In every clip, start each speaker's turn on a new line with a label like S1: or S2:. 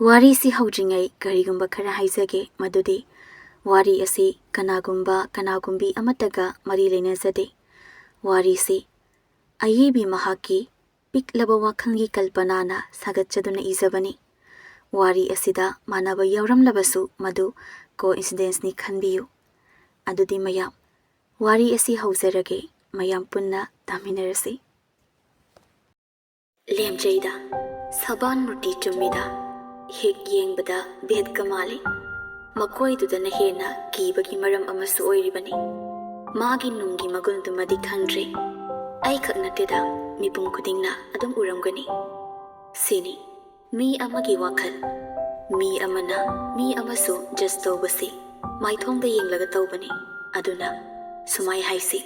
S1: Wari si haujingai karigumba khara haizage madudi wari asi kanagumbi amataga mari lenazade wari si ayebi mahaki piklaba wakhangi kalpanana sagatchaduna izabani wari asida manaba yauramlabasu madu coincidence ni khanbiyu adudi mayam wari asi hauzarage mayam punna taminarasi lemjeida saban murti chumida hek yengbada bed kamali makoi dudana hena kibagi maram amasu oiribani magi nungi magundumadi khangdre ai khaknateda mipum khudingna adum uramgani sini mi amagi wakhal mi amana mi amasu just tawbasi maithongda yenglaga tawbani aduna sumai haisi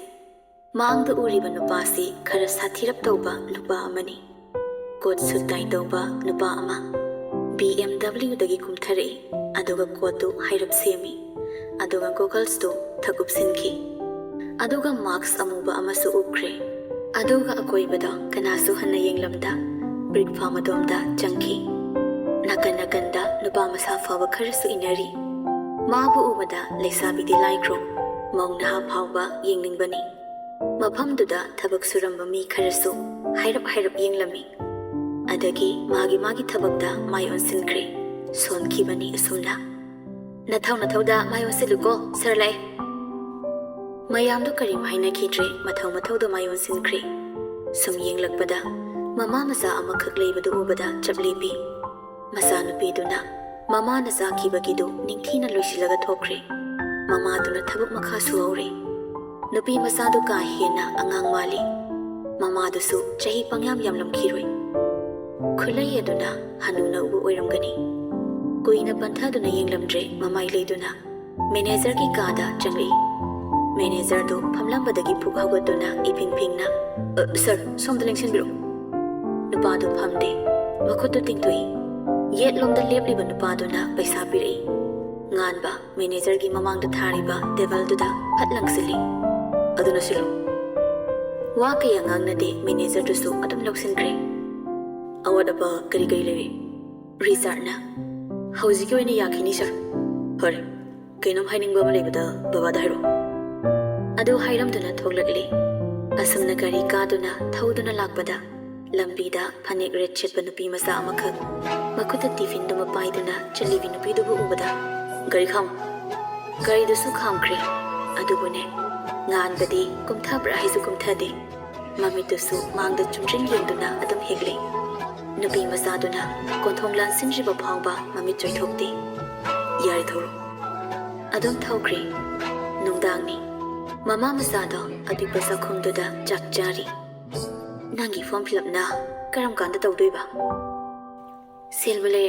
S1: mangda uriba nupasi khara sathirap tawba nupa amani kot sutai tawba nupa ama BMW dagi kumthare aduga kotu hairap semi aduga goggles to thagup sinki aduga marks amuba amasu ukre aduga akoibada kanasu hanna yenglamda brick farm adomda changki nakanda nuba masa fawa kharasu inari mabu ubada leisabi di laikro maungna ha phawba yengningbani mafamduda thabak suramba mi kharasu hairap yenglami adagi magi thabakda mayon sinkre sonkibani asumna nathauda mayon siluko sarlai mayamdu karim haina khidre mathau mayon sinkre sum yenglakpada mama masa amakhak leibadu ubada chaplebi masa nupiduna mama na sakhibagidu ningthina loisilaga thokre mama duna thabak makha suaure nupi masa du ka hena angang mali mama dusu chahi pangyam yamlam khiroi khulai aduna hanuna ubu oiramgani kuina panthaduna yenglamdre mamai leiduna manager ki kada changli manager do phamlambadagi phukhagoduna ipingpingna sir somda lengsinbiro nupa do phamde makhutu tingtoi yet lomda lepliba nupa duna paisa piri nganba manager gi mamangda thariba table duda phatlangsili aduna silu wa kaya ngangnade manager dusu adum loksinkhre awadaba kari lewe resartna hauji ko ine yakhini sir hore kainom hainingba ma lebada baba dairo adu hairamduna thoglakli asumna gari kaduna thauduna lakpada lambida phanek red chetba nupi masa amakhak makhuta tiffin duma paiduna chalibi nupi dubu ubada gari kham gari dusu khamkhre adubune nganbadi kumthabra haisu kumthade mamitusu mangda chumtring yenduna adum hegle nupi masaduna konthonglan sinriba phawba mamit choithokti yari thoro adum thawkri nungdangni mama masado apipa sakhumduda chakjari nangi form fill up na karam kanda tawdoiba selbale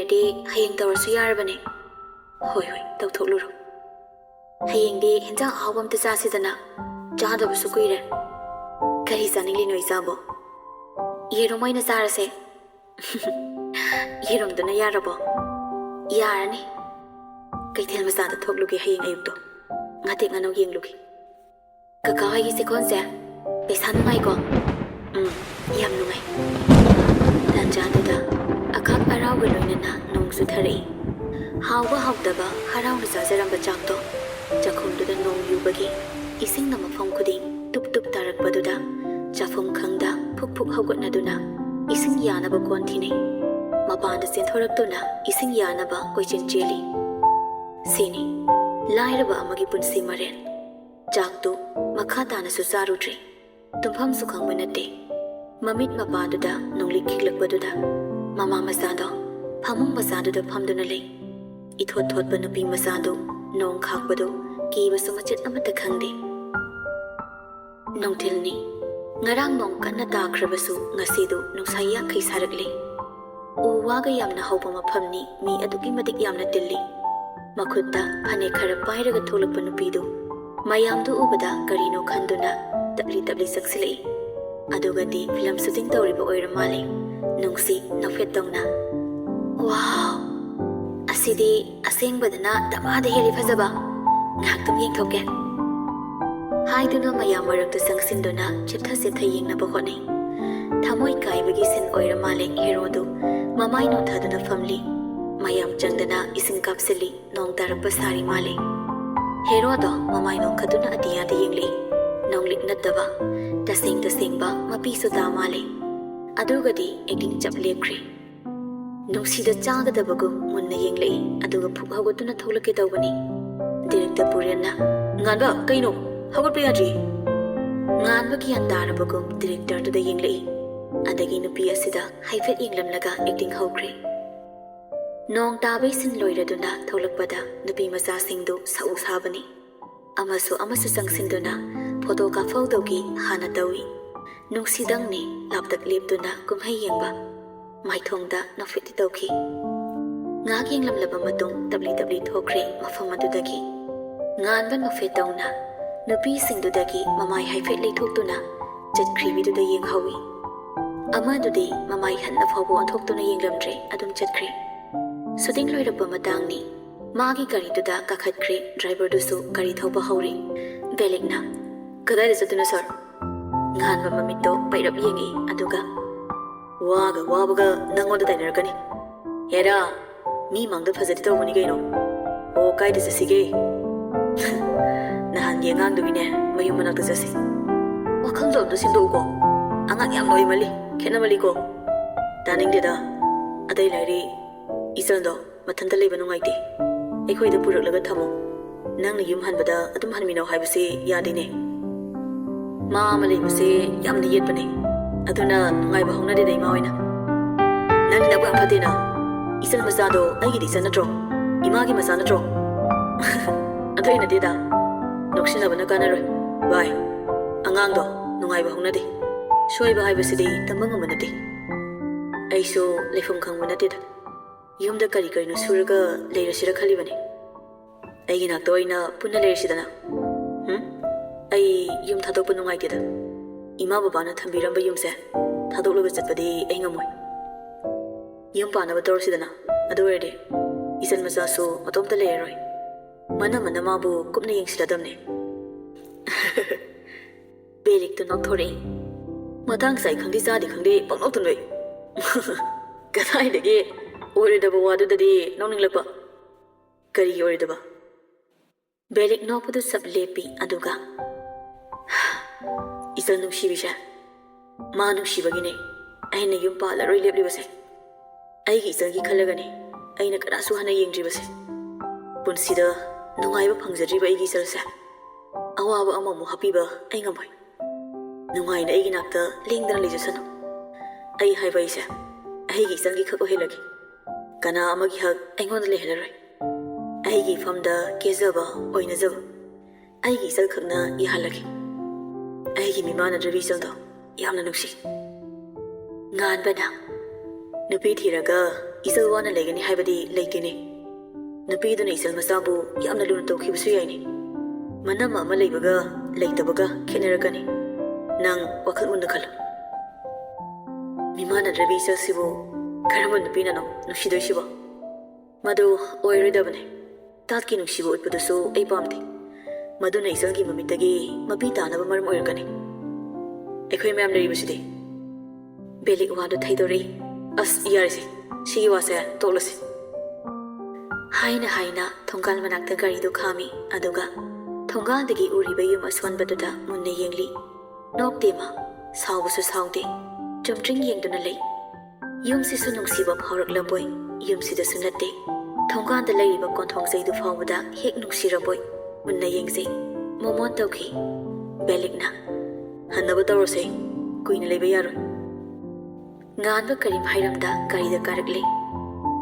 S1: hayeng tawrasu yarabane hoi tawthokluro hayeng de hinjang ahawam ta chasidana chadabu su kuire kari saningli noi sabo yeromai na charase yeromduna yarabo yarani kaithel masada thoklugi hayeng ayukto ngate ngano yenglugi kaka hagi sekonse pesa numai ko yam numai lanjaduda akak arauga loinana nong su thari hawba hawdaba harauna sajaramba chakto chakhumduda nong yubagi ising na mafam khuding tup tarakpaduda chafum khangda phuk hawgatnaduna ising yanaba konthine mapanda senthoraktuna ising yanaba koichin cheli sini lairaba amagi punsi maren jaktu makhadana su sarudri tumpham su khangmanate mamit mapaduda nongli khiklakpaduda mama masado phamung masaduda phamduna lei ithot nupi masadu nong khakpadu kibasu machet amata khangde nongthilni ngarang nong kanna takhrabasu ngasidu nungsaya khai sarakle uwaga yamna hawba maphamni mi aduki madik yamna tilli makhutta phane khara pairaga tholakpa nupidu mayamdu ubada karino khanduna tabli saksilei adugadi film shooting tawriba oiramale nungsi nafet tongna wow asidi asengbadana damada heli fazaba ngaktum yengthoke haiduna mayam marakta sangsinduna cheptha yengna bahone thamoi kaibagi sin oiramale hero du mamai no thaduna family mayam changdana ising kapsili nong tarapa sari male. Hero do mamay nong kaduna adiya di yingli. Nong liknadaba, tasing ba mapiso da male. Adugadi acting chap lepkri. Nung sida chagadabagum munna yingli aduga phughagatuna tholake dawani. Director Puryanna nganba kaino hagot payadri. Nganba kiyan darabagum director to the yingli. Adagi nupi asida haifet yinglamlaga acting hawkri. Nong tabay sin loiraduna tholakpada nupi maza singdu sau sabani. Amasu sangsinduna photo ka photogi hana dawi. Nung sidang ni laptak lipduna kumhay yengba. May thongda nafiti tawki. Ngak yenglamlaba matung tabli thokri mafamadudagi. Ngan ban mafetawna nupi singdudagi mamay haifet leithokduna chatkribiduda yenghawi. Amadudi mamay hanna phawbo anthoktuna yenglamdre adum chatkri. Shooting loirapa matangni magi gari duda kakhatkri driver dusu gari thawba hawri. Belikna kadai jatuna sir. Nganba mamito pairap yengi aduga wabaga nangoda dainarkani. Hera mi mangda phajati tawbani kaino. O kaida jasige. Nahan yengang mayum manakta jasi. Wakhal jawda sindogo. Angang yam loimali khenamali ko. Taningdeda adai lairi isando mathanta leiba nungaite. Aikhoida puraklaga thamo. Nangna yum hanbada adum hanminaw haibase yadine. Ma malibase yamna yetpane. Aduna nungaiba hongnade dai ma oina. Nangni nakwa phatena. Isal masado aigi di sanatro. Imagi masanatro. Adoina deda. Noksinabana kanaroi. Bye. Angangdo nungaiba hongnade. Soiba haibasidi tambang amanade. Aiso leifam khangba nateda. Yumda kari no suraga leirasira khalibane. Aigi nakto oina punna leirasidana. Ai yum thadokpa nungaiteda. Ima babana thambiramba yumse thadokloga chatpadi ai ngamoi. Yum panaba torsidana adu oirde isan macha su matomta leiroi. Mana mabu kupna yengsiladamne. Belik to nokthori. Matang sai khangdi chadi khangdi pangnok tunoi. Kadai dege oiredaba wadudadi nonninglakpa. Kari oiredaba. Belik nokpadu sab lepi aduga. Isal nungsibisha. Ma nungsibagine. Aina yum palaroi leplibase. Aigi isalgi khalagani. Aina karasu hana yengdribase. Punsida nungaiba phangjadriba aigi isalse. Awaba amamu hapiba ai ngamoi. Nungaina aigi nakta lengdana leijasanu. Ai haiba isa. Aigi isalgi khako helagi. Kana amagi hak aingonda lehelaroi. Aigi famda kezaba oinazaba. Aigi isal khakna ihalagi. Aigi mimana drabi saldo yamna nungsi. Ngan bana nupi thiraga isal wana legani haibadi leitine. Nupi duna isal masabu yamna luna tawkhibasu yaini. Manama ama leibaga leitabaga khenarakani. Nang wakhal munda khalo. Mimana drabi isal sibo karamba nupi nano nungsidoi sibo. Madu oiridabane. Tatki nungsibo utpudusu ai pamti. Maduna isalgi mamitagi mapi tanaba maram oirkani. Ekhoi mayam leiribasidi. Belik wadu thaidori. As yarisi. Sigi wase toklasi. Haina thonggal manakta garidu khami aduga thonggal dagi uriba yum aswanbaduda munna yengli. Noktema saubusu saude. Chumtring yengduna lei. Yum sisu nungsiba phawraklaboi. Yum sidasu natte. Thonggal da leiriba konthong saidu phawbada hek nungsiraboi. Munna yengse momon tawki belikna hannaba tawrose kuina leiba yaroi. Nganba karim hairamda garida karakle.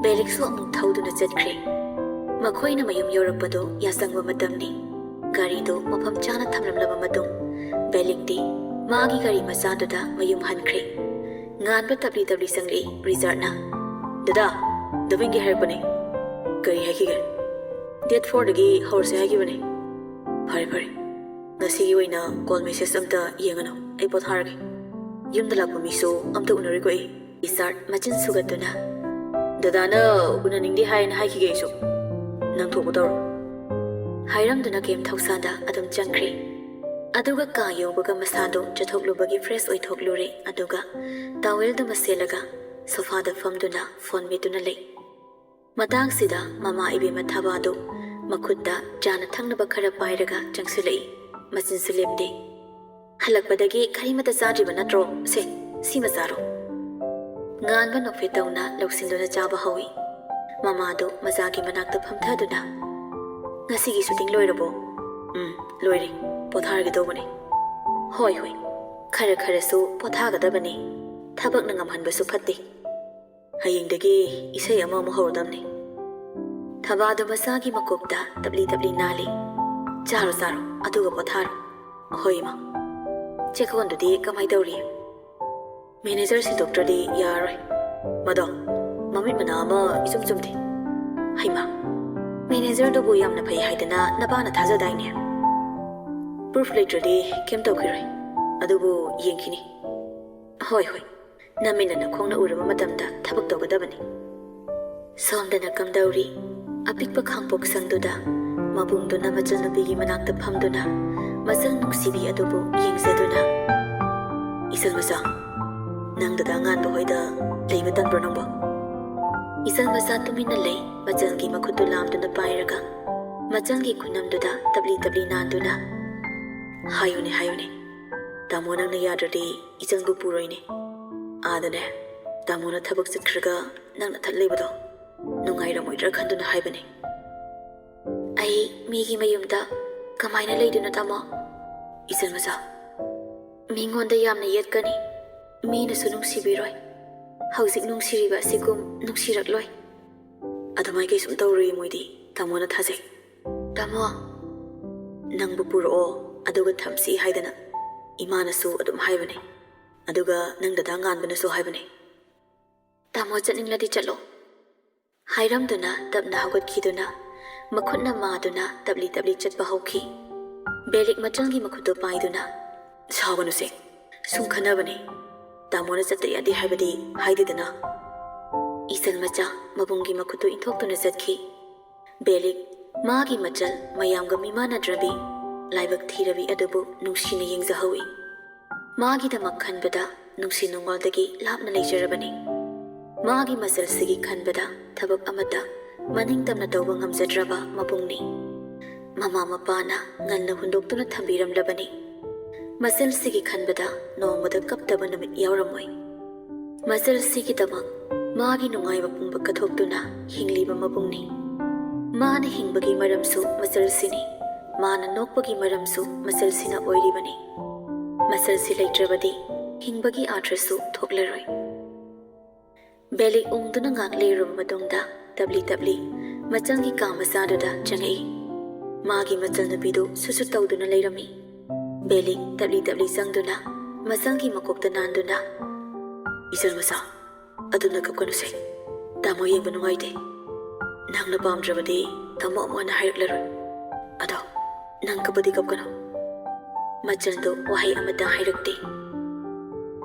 S1: Belik su amuk thauduna chatkre. Makhoina mayum yorapado yasangba matamni. Garido mafam chana thamlamlaba matung belikti magi gari machaduda mayum hankre. Nganba tabli sangli resartna. Dada davingi hairpane. Gari hakigar. Date 4 dagi horse hagibane. Pare. Ngasi oina call message amta yengano ai potharage. Yumda lakpa miso amta unariko ai. Isart machin sugatuna. Dadana unaningdi haina haikige iso. Nang thobo tawro. Hairamduna kem thausanda adum changkre. Aduga ka yobaga masado chathoklubagi fresh oi thoklure aduga towel da maselaga sofa da famduna phone metuna lei. ꯃꯇꯥꯡꯁꯤꯗ ꯃꯃꯥ ꯏꯕꯦꯝꯃ ꯊꯕꯥꯗꯨ ꯃꯈꯨꯠꯇ ꯆꯥꯅ ꯊꯛꯅꯕ ꯈꯔ ꯄꯥꯏꯔꯒ ꯆꯪꯁꯤꯜꯂꯛꯏ ꯃꯆꯤꯟꯁꯨ ꯂꯦꯞꯇꯦ ꯍꯜꯂꯛꯄꯗꯒꯤ ꯀꯔꯤꯃꯠꯇ ꯆꯥꯗ꯭ꯔꯤꯕ ꯅꯠꯇ꯭ꯔꯣ ꯁꯤꯃ ꯆꯥꯔꯣ ꯉꯥꯟꯕ ꯅꯣꯛꯐꯦꯠ ꯇꯧꯅ ꯂꯧꯁꯤꯟꯗꯨꯅ ꯆꯥꯕ ꯍꯧꯏ ꯃꯃꯥꯗꯨ ꯃꯆꯥꯒꯤ ꯃꯅꯥꯛꯇ ꯐꯝꯊꯗꯨꯅ ꯉꯁꯤꯒꯤ ꯁꯨꯇꯤꯡ ꯂꯣꯏꯔꯕꯣ ꯂꯣꯏꯔꯦ ꯄꯣꯊꯥꯔꯒꯦ ꯇꯧꯕꯅꯤ ꯍꯣꯏ ꯈꯔ ꯈꯔꯁꯨ ꯄꯣꯊꯥꯒꯗꯕꯅꯤ ꯊꯕꯛꯅ ꯉꯝꯍꯟꯕꯁꯨ ꯐꯠꯇꯦ ꯍꯌꯦꯡꯗꯒꯤ ꯏꯁꯩ ꯑꯃ ꯍꯧꯔꯗꯝꯅꯤ ꯊꯕꯥꯗꯨ ꯃꯆꯥꯒꯤ ꯃꯀꯣꯛꯇ ꯇꯞꯂꯤ ꯇꯞꯂꯤ ꯅꯥꯜꯂꯤ ꯆꯥꯔꯣ ꯑꯗꯨꯒ ꯄꯣꯊꯥꯔꯣ ꯍꯣꯏ ꯏꯃꯥ ꯆꯦꯛꯀꯣꯟꯗꯨꯗꯤ ꯀꯃꯥꯏ ꯇꯧꯔꯤ ꯃꯦꯅꯦꯖꯔ ꯁꯤꯟꯗꯣꯛꯇ꯭ꯔꯗꯤ ꯌꯥꯔꯣꯏ ꯃꯗꯣ ꯃꯃꯤꯠ ꯃꯅꯥ ꯑꯃ ꯏꯆꯨꯝ ꯆꯨꯝꯗꯦ ꯍꯩꯃꯥ ꯃꯦꯅꯦꯖꯔꯗꯨꯕꯨ ꯌꯥꯝꯅ ꯐꯩ ꯍꯥꯏꯗꯅ ꯅꯄꯥꯅ ꯊꯥꯖꯗꯥꯏꯅꯦ ꯄ꯭ꯔꯨꯐ ꯂꯩꯇ꯭ꯔꯗꯤ ꯀꯩꯝ ꯇꯧꯈꯤꯔꯣꯏ ꯑꯗꯨꯕꯨ ꯌꯦꯡꯈꯤꯅꯤ ꯍꯣꯏ ꯅꯃꯤꯟꯅ ꯅꯈꯣꯡꯅ ꯎꯔꯕ ꯃꯇꯝꯗ ꯊꯕꯛ ꯇꯧꯒꯗꯕꯅꯤ ꯁꯣꯝꯗꯅ ꯀꯝꯗꯧꯔꯤ ꯑꯄꯤꯛꯄ ꯈꯥꯡꯄꯣꯛꯁꯪꯗꯨꯗ ꯃꯕꯨꯡꯗꯨꯅ ꯃꯆꯜꯅꯨꯄꯤꯒꯤ ꯃꯅꯥꯛꯇ ꯐꯝꯗꯨꯅ ꯃꯆꯜ ꯅꯨꯡꯁꯤꯕꯤ ꯑꯗꯨꯕꯨ ꯌꯦꯡꯖꯗꯨꯅ ꯏꯆꯜ ꯃꯆꯥ ꯅꯪꯗꯨꯗ ꯑꯉꯥꯟꯕ ꯍꯣꯏꯗ ꯂꯩꯕ ꯇꯟꯕ꯭ꯔꯣ ꯅꯪꯕꯣ ꯏꯆꯜ ꯃꯆꯥ ꯇꯨꯃꯤꯟꯅ ꯂꯩ ꯃꯆꯜꯒꯤ ꯃꯈꯨꯠꯇꯨ ꯂꯥꯝꯗꯨꯅ ꯄꯥꯏꯔꯒ ꯃꯆꯜꯒꯤ ꯈꯨꯅꯝꯗꯨꯗ ꯇꯞꯂꯤ ꯇꯞꯂꯤ ꯅꯥꯟꯗꯨꯅ ꯍꯥꯏꯌꯨꯅꯦ ꯇꯥꯃꯣ ꯅꯪꯅ ꯌꯥꯗ꯭ꯔꯗꯤ ꯏꯆꯜꯕꯨ ꯄꯨꯔꯣꯏꯅꯦ ꯑꯥꯗꯅꯦ ꯇꯥꯃꯣꯅ ꯊꯕꯛ ꯆꯠꯈ꯭ꯔꯒ ꯅꯪꯅ ꯊꯠ ꯂꯩꯕꯗꯣ ꯅꯨꯡꯉꯥꯏꯔꯝꯃꯣꯏꯗ꯭ꯔꯥ ꯈꯟꯗꯨꯅ ꯍꯥꯏꯕꯅꯦ ꯑꯩ ꯃꯤꯒꯤ ꯃꯌꯨꯝꯗ ꯀꯃꯥꯏꯅ ꯂꯩꯗꯨꯅ ꯇꯥꯃꯣ ꯏꯆꯜ ꯃꯆꯥ ꯃꯤꯉꯣꯟꯗ ꯌꯥꯝꯅ ꯌꯦꯠꯀꯅꯤ ꯃꯤꯅꯁꯨ ꯅꯨꯡꯁꯤꯕꯤꯔꯣꯏ ꯍꯧꯖꯤꯛ ꯅꯨꯡꯁꯤꯔꯤꯕ ꯑꯁꯤꯒꯨꯝ ꯅꯨꯡꯁꯤꯔꯛꯂꯣꯏ ꯑꯗꯨꯃꯥꯏ ꯀꯩꯁꯨꯝ ꯇꯧꯔꯨꯏ ꯃꯣꯏꯗꯤ ꯇꯥꯃꯣꯅ ꯊꯥꯖꯩ ꯇꯥꯃꯣ ꯅꯪꯕꯨ ꯄꯨꯔꯛꯑꯣ ꯑꯗꯨꯒ ꯊꯝꯁꯤ ꯍꯥꯏꯗꯅ ꯏꯃꯥꯅꯁꯨ ꯑꯗꯨꯝ ꯍꯥꯏꯕꯅꯦ ꯑꯗꯨꯒ ꯅꯪ ꯗꯗꯥ ꯉꯥꯟꯕꯅꯁꯨ ꯍꯥꯏꯕꯅꯦ ꯇꯥꯃꯣ ꯆꯠꯅꯤꯡꯂꯗꯤ ꯆꯠꯂꯣ ꯍꯥꯏꯔꯝꯗꯨꯅ ꯇꯞꯅ ꯍꯧꯒꯠꯈꯤꯗꯨꯅ ꯃꯈꯨꯠꯅ ꯃꯥꯗꯨꯅ ꯇꯞꯂꯤ ꯇꯞꯂꯤ ꯆꯠꯄ ꯍꯧꯈꯤ ꯕꯦꯂꯤꯛ ꯃꯆꯜꯒꯤ ꯃꯈꯨꯠꯇꯨ ꯄꯥꯏꯗꯨꯅ ꯁꯥꯎꯒꯅꯨꯁꯦ ꯁꯨꯝ ꯈꯟꯅꯕꯅꯦ ꯇꯥꯃꯣꯅ ꯆꯠꯇ ꯌꯥꯗꯦ ꯍꯥꯏꯕꯗꯤ ꯍꯥꯏꯗꯦꯗꯅ ꯏꯆꯜ ꯃꯆꯥ ꯃꯕꯨꯡꯒꯤ ꯃꯈꯨꯠꯇꯨ ꯏꯟꯊꯣꯛꯇꯨꯅ ꯆꯠꯈꯤ ꯕꯦꯂꯤꯛ ꯃꯥꯒꯤ ꯃꯆꯜ ꯃꯌꯥꯝꯒ ꯃꯤꯃꯥꯟꯅꯗ꯭ꯔꯕꯤ ꯂꯥꯏꯕꯛ ꯊꯤꯔꯕꯤ ꯑꯗꯨꯕꯨ ꯅꯨꯡꯁꯤꯅ ꯌꯦꯡꯖꯍꯧꯏ ꯃꯥꯒꯤꯗꯃꯛ ꯈꯟꯕꯗ ꯅꯨꯡꯁꯤ ꯅꯨꯡꯉꯣꯜꯗꯒꯤ ꯂꯥꯞꯅ ꯂꯩꯖꯔꯕꯅꯤ ꯃꯥꯒꯤ ꯃꯆꯜꯁꯤꯒꯤ ꯈꯟꯕꯗ ꯊꯕꯛ ꯑꯃꯠꯇ ꯃꯅꯤꯡꯇꯝꯅ ꯇꯧꯕ ꯉꯝꯖꯗ꯭ꯔꯕ ꯃꯕꯨꯡꯅꯤ ꯃꯃꯥ ꯃꯄꯥꯅ ꯉꯟꯅ ꯍꯨꯟꯗꯣꯛꯇꯨꯅ ꯊꯝꯕꯤꯔꯝꯂꯕꯅꯤ ꯃꯆꯜꯁꯤꯒꯤ ꯈꯟꯕꯗ ꯅꯣꯡꯃꯗ ꯀꯞꯇꯕ ꯅꯨꯃꯤꯠ ꯌꯥꯎꯔꯝꯃꯣꯏ ꯃꯆꯜꯁꯤꯒꯤꯗꯃꯛ ꯃꯥꯒꯤ ꯅꯨꯡꯉꯥꯏꯕ ꯄꯨꯡꯕ ꯀꯠꯊꯣꯛꯇꯨꯅ ꯍꯤꯡꯂꯤꯕ ꯃꯕꯨꯡꯅꯤ ꯃꯥꯅ ꯍꯤꯡꯕꯒꯤ ꯃꯔꯝꯁꯨ ꯃꯆꯜꯁꯤꯅꯤ ꯃꯥꯅ ꯅꯣꯛꯄꯒꯤ ꯃꯔꯝꯁꯨ ꯃꯆꯜꯁꯤꯅ ꯑꯣꯏꯔꯤꯕꯅꯤ ꯃꯆꯜꯁꯤ ꯂꯩꯇ꯭ꯔꯕꯗꯤ ꯍꯤꯡꯕꯒꯤ ꯑꯥꯔꯊꯁꯨ ꯊꯣꯛꯂꯔꯣꯏ ꯕꯦꯂꯤꯛ ꯎꯪꯗꯨꯅ ꯉꯥꯛ ꯂꯩꯔꯨꯕ ꯃꯇꯨꯡꯗ ꯇꯞꯂꯤ ꯇꯞꯂꯤ ꯃꯆꯜꯒꯤ ꯀꯥ ꯃꯆꯥꯗꯨꯗ ꯆꯪꯉꯛꯏ ꯃꯥꯒꯤ ꯃꯆꯜ ꯅꯨꯄꯤꯗꯨ ꯁꯨꯁꯨ ꯇꯧꯗꯨꯅ ꯂꯩꯔꯝꯃꯤ ꯕꯦꯂꯤꯛ ꯇꯞꯂꯤ ꯇꯞꯂꯤ ꯆꯪꯗꯨꯅ ꯃꯆꯜꯒꯤ ꯃꯀꯣꯛꯇ ꯅꯥꯟꯗꯨꯅ ꯏꯆꯜ ꯃꯆꯥ ꯑꯗꯨꯅ ꯀꯞꯀꯅꯨꯁꯦ ꯇꯥꯃꯣ ꯌꯦꯡꯕ ꯅꯨꯡꯉꯥꯏꯇꯦ ꯅꯪꯅ ꯄꯥꯝꯗ꯭ꯔꯕꯗꯤ ꯇꯥꯃꯣ ꯑꯃꯨꯛ ꯍꯟꯅ ꯍꯥꯏꯔꯛꯂꯔꯣꯏ ꯑꯗꯣ ꯅꯪ ꯀꯞꯄꯗꯤ ꯀꯞꯀꯅꯨ ꯃꯆꯜꯗꯨ ꯋꯥꯍꯩ ꯑꯃꯇ ꯍꯥꯏꯔꯛꯇꯦ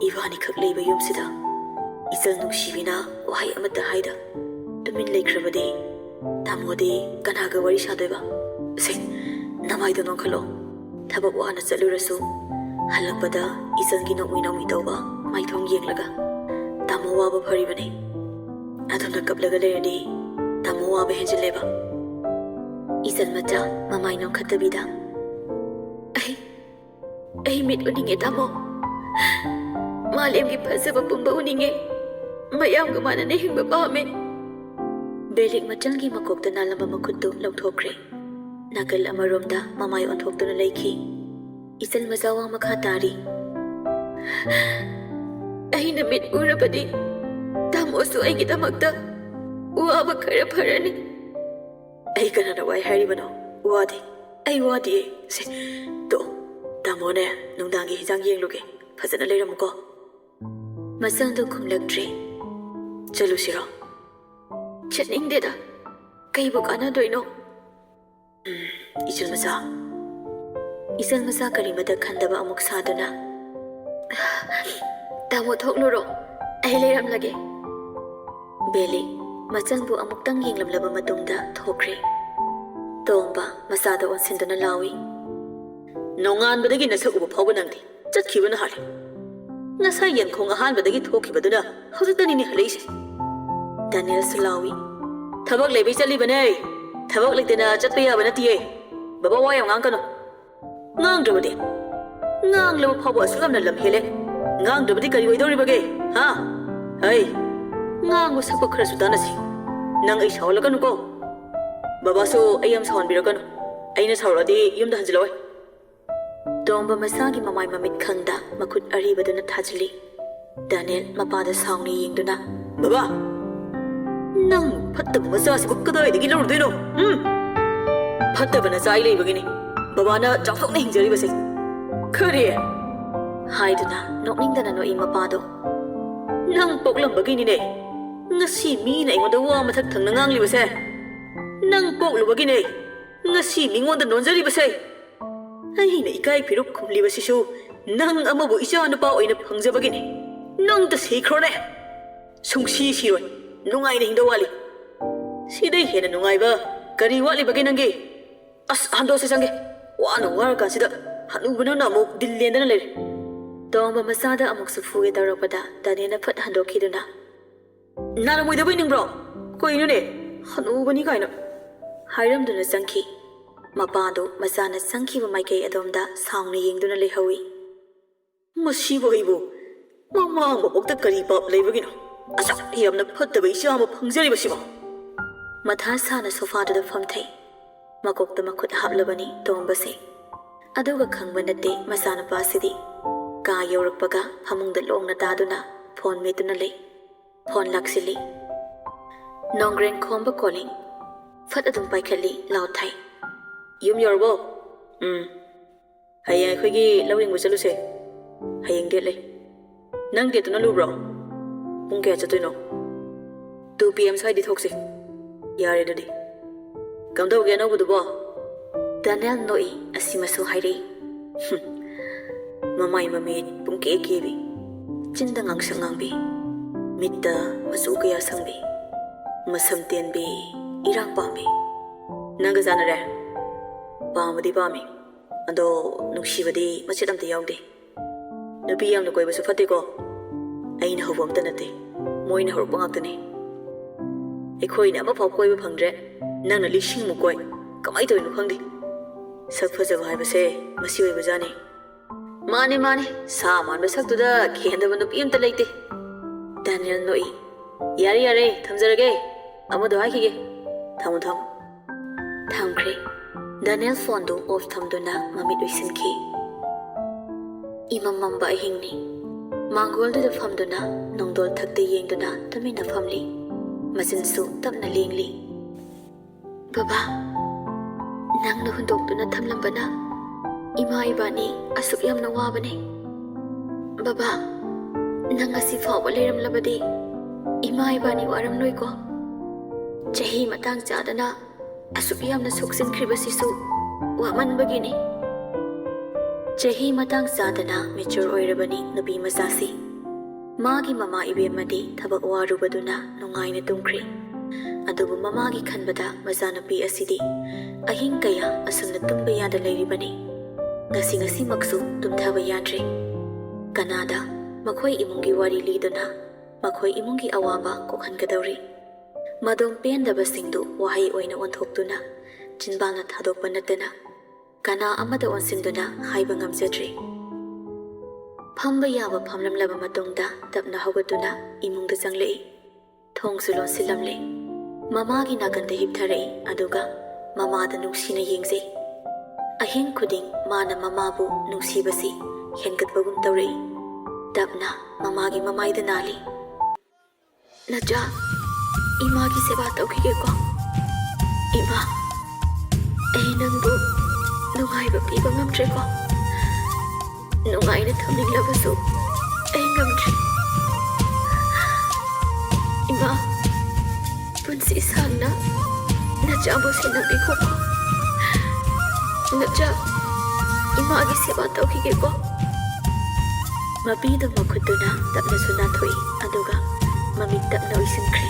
S1: ꯏꯕꯥꯅꯤꯈꯛ ꯂꯩꯕ ꯌꯨꯝꯁꯤꯗ ꯏꯆꯜ ꯅꯨꯡꯁꯤꯕꯤꯅ ꯋꯥꯍꯩ ꯑꯃꯇ ꯍꯥꯏꯗ ꯇꯨꯃꯤꯟ ꯂꯩꯈ꯭ꯔꯕꯗꯤ ꯇꯥꯃꯣꯗꯤ ꯀꯅꯥꯒ ꯋꯥꯔꯤ ꯁꯥꯗꯣꯏꯕ ꯅꯃꯥꯏꯗꯣ ꯅꯣꯡꯈꯠꯂꯣ ꯊꯕꯛ ꯋꯥꯅ ꯆꯠꯂꯨꯔꯁꯨ ꯍꯜꯂꯛꯄꯗ ꯏꯆꯜꯒꯤ ꯅꯣꯛꯃꯤ ꯅꯣꯛꯃꯤ ꯇꯧꯕ ꯃꯥꯏꯊꯣꯡ ꯌꯦꯡꯂꯒ ꯇꯥꯃꯣ ꯋꯥꯕ ꯐꯔꯤꯕꯅꯤ ꯑꯗꯨꯅ ꯀꯞꯂꯒ ꯂꯩꯔꯗꯤ ꯇꯥꯃꯣ ꯋꯥꯕ ꯍꯦꯟꯖꯤꯜꯂꯦꯕ ꯏꯆꯜ ꯃꯆꯥ ꯃꯃꯥꯏ ꯅꯣꯡꯈꯠꯇꯕꯤꯗ ꯑꯩ ꯃꯤꯠ ꯎꯅꯤꯡꯉꯦ ꯇꯥꯃꯣ ꯃꯥꯂꯦꯝꯒꯤ ꯐꯖꯕ ꯄꯨꯝꯕ ꯎꯅꯤꯡꯉꯦ ꯃꯌꯥꯝꯒ ꯃꯥꯟꯅꯅ ꯍꯤꯡꯕ ꯄꯥꯝꯃꯦ ꯕꯦꯂꯤꯛ ꯃꯆꯜꯒꯤ ꯃꯀꯣꯛꯇ ꯅꯥꯜꯂꯝꯕ ꯃꯈꯨꯠꯇꯨ ꯂꯧꯊꯣꯛꯈ꯭ꯔꯦ ꯅꯥꯀꯜ ꯑꯃꯔꯣꯝꯗ ꯃꯃꯥꯏ ꯑꯣꯟꯊꯣꯛꯇꯨꯅ ꯂꯩꯈꯤ ꯏꯆꯜ ꯃꯆꯥ ꯋꯥ ꯃꯈꯥ ꯇꯥꯔꯤ ꯑꯩꯅ ꯃꯤꯠ ꯎꯔꯕꯗꯤ ꯇꯥꯃꯣꯁꯨ ꯑꯩꯒꯤꯗꯃꯛꯇ ꯋꯥꯕ ꯈꯔ ꯐꯔꯅꯤ ꯑꯩ ꯀꯅꯥꯅ ꯋꯥꯏ ꯍꯥꯏꯔꯤꯕꯅꯣ ꯋꯥꯗꯦ ꯑꯩ ꯋꯥꯗꯤꯌꯦ ꯇꯥꯃꯣꯅꯦ ꯅꯨꯡꯗꯥꯡꯒꯤ ꯍꯤꯟꯖꯥꯡ ꯌꯦꯡꯂꯨꯒꯦ ꯐꯖꯅ ꯂꯩꯔꯝꯃꯨꯀꯣ ꯃꯆꯜꯗꯨ ꯈꯨꯝꯂꯛꯇ꯭ꯔꯦ ꯆꯠꯂꯨꯁꯤꯔꯣ ꯆꯠꯅꯤꯡꯗꯦꯗ ꯀꯩꯕꯨ ꯀꯥꯟꯅꯗꯣꯏꯅꯣ ꯏꯆꯜ ꯃꯆꯥ ꯀꯔꯤꯃꯇ ꯈꯟꯗꯕ ꯑꯃꯨꯛ ꯁꯥꯗꯨꯅ ꯇꯥꯃꯣ ꯊꯣꯛꯂꯨꯔꯣ ꯑꯩ ꯂꯩꯔꯝꯂꯒꯦ ꯕꯦꯂꯤꯛ ꯃꯆꯜꯕꯨ ꯑꯃꯨꯛꯇꯪ ꯌꯦꯡꯂꯝꯂꯕ ꯃꯇꯨꯡꯗ ꯊꯣꯛꯈ꯭ꯔꯦ ꯇꯣꯝꯕ ꯃꯆꯥꯗ ꯑꯣꯟꯁꯤꯟꯗꯨꯅ ꯂꯥꯎꯏ ꯅꯣꯡꯉꯥꯟꯕꯗꯒꯤ ꯅꯁꯛ ꯎꯕ ꯐꯥꯎꯕ ꯅꯪꯗꯦ ꯆꯠꯈꯤꯕꯅ ꯍꯥꯜꯂꯦ ꯉꯁꯥꯏ ꯌꯦꯟꯈꯣꯡ ꯑꯍꯥꯟꯕꯗꯒꯤ ꯊꯣꯛꯈꯤꯕꯗꯨꯅ ꯍꯧꯖꯤꯛꯇꯅꯤꯅꯦ ꯍꯜꯂꯛꯏꯁꯦ ꯗꯥꯅꯤꯌꯦꯜꯁꯨ ꯂꯥꯎꯏ
S2: Tabak lebi chali bane. Tabak lektena chatpaya banatiye. Baba wayang ngang kano. Ngang drabadi. Ngang lama phawa sulam na lam hele. Ngang drabadi kari waidori bage. Ha? Hey. Ngang mo sakpa khara sudana si. Nang ay sawla kano ko. Baba so ayam sawan bira kano. Ay na sawla di yum da hanjilawe.
S1: Tomba masagi mamay mamit khangda makut aribaduna thajli. Daniel mapada sawni yingduna.
S2: Baba. Nang pattab masa si bukkada ay digilor dino. Pattab na sa ilay bagini. Baba na chaktok na hingjari basi. Kari.
S1: Haiduna nokningdana no imapado.
S2: Nang poklam bagini ne. Ngasi mi na ingon dawa mathak thang na ngang libase. Nang poklu bagini. Ngasi mi ngon da nonjari base. Ay na ikay piruk kumli basi su. Nang amabu isa na pa oy na phangja bagini. Nang ta sikro ne. Sungsi siron. Nungay na hingdawali. Siday hena nungay ba? Kari wali bagay nanggi. As hando sa sangge. Wano war ka sida. Hanu bano na mo dilenda na lere.
S1: Tomba masada amok sufuge daropada Daniel na phat hando kiduna.
S2: Nana mo idabay ning bro. Ko ino ne. Hanu bani kaino.
S1: Hairamduna sangki. Mapado masana sangki ba maikay adomda sawni yingduna lehawi.
S2: Masibo ibo. Mamang mapokta kari pap lebagino. Asak iyam na phattaba isa mo phangjari basibo.
S1: Matha sana sofa da famthai. Makokta makut hablabani tomba se. Aduga khangba nate masana pasidi. Ka yorakpaga hamungda longna taduna phone metuna le. Phone laksili. Nongreng khomba calling. Fat adum paikhali laut thai.
S2: Yum yorbo. Hayang khoi lawing bu chaluse. Hayang det le. Nang det na lu bro. Pung kaya chatoy no. 2 PM sai di thokse. Yare dadi. Kamdaw kaya no budubo.
S1: Daniel noi asimasu hairi.
S2: Mamay mamit pung kaya kibi.
S1: Chinda ngangsang ngangbi.
S2: Mitta masu kaya sangbi. Masam tianbi irang pambi. Nanga sana re. Pamadi pami. Ando nuksibadi machidam te yaugde. Nabi yam na koi basu fate ko. Aina hawam ta nate. Moina horok bangak tane. Ekhoi na mapaw koi ba phangdre. Nang na lishing mo koi. Kamay toy no khangdi. Sak phajaba haibase masi oi bajane. Mane mane sa man basak tu da khenda ba nupi amta leite.
S1: Daniel noi.
S2: Yare yare thamjarage. Amado haikige. Thamu tham.
S1: Thamkre. Daniel phone do off thamduna mamit uisinki. Imam mamba hingni. Mangol da famduna nongdol thakte yengduna tamina famli. Masinsu tamna lengli. Baba. Nang na hundokduna thamlambana. Ima ibani asuk yamna wabane. Baba. Nang asi fawba leiramlabadi. Ima ibani waram noi ko. Chahi matang chadana asuk yamna suksin kribasisu waman bagini. Chahi matang chadana mature oirabani nupi masasi. Magi mama ibemadi thabak warubaduna nungaina tumkri. Adubu mamagi khanbada mazanupi asidi ahing kaya asumna tumba yada leiribani. Ngasi maksu tumthaba yadre. Kanada makhoi imungi wari liduna makhoi imungi awaba kokhankadauri. Madom pendaba singdu wahai oina onthokduna chinbana thadokpa natana kana amada onsinduna haiba ngamjadre. Phamba yaba phamlamlaba matungda tapna hawgatuna imungda changlei. Thongsu lonsilamle. Mamagi nakanda hiptharei aduga mamada nungsina yengzei. Ahing khuding mana mamabu nungsibasi hengatbagum taurei. Tapna mamagi mamaida nali. Naja Ima ki seba tawkige ko. Ima, nangbu nungay ba piba ngamtre ko. Nungay na thamling labasu ngamtre. Ima, punsi sana najabo sinabi ko. Naja, ima ki seba tawkige ko. Mabida mo kutuna tapna sunathoy aduga mamit tapna uisinkre.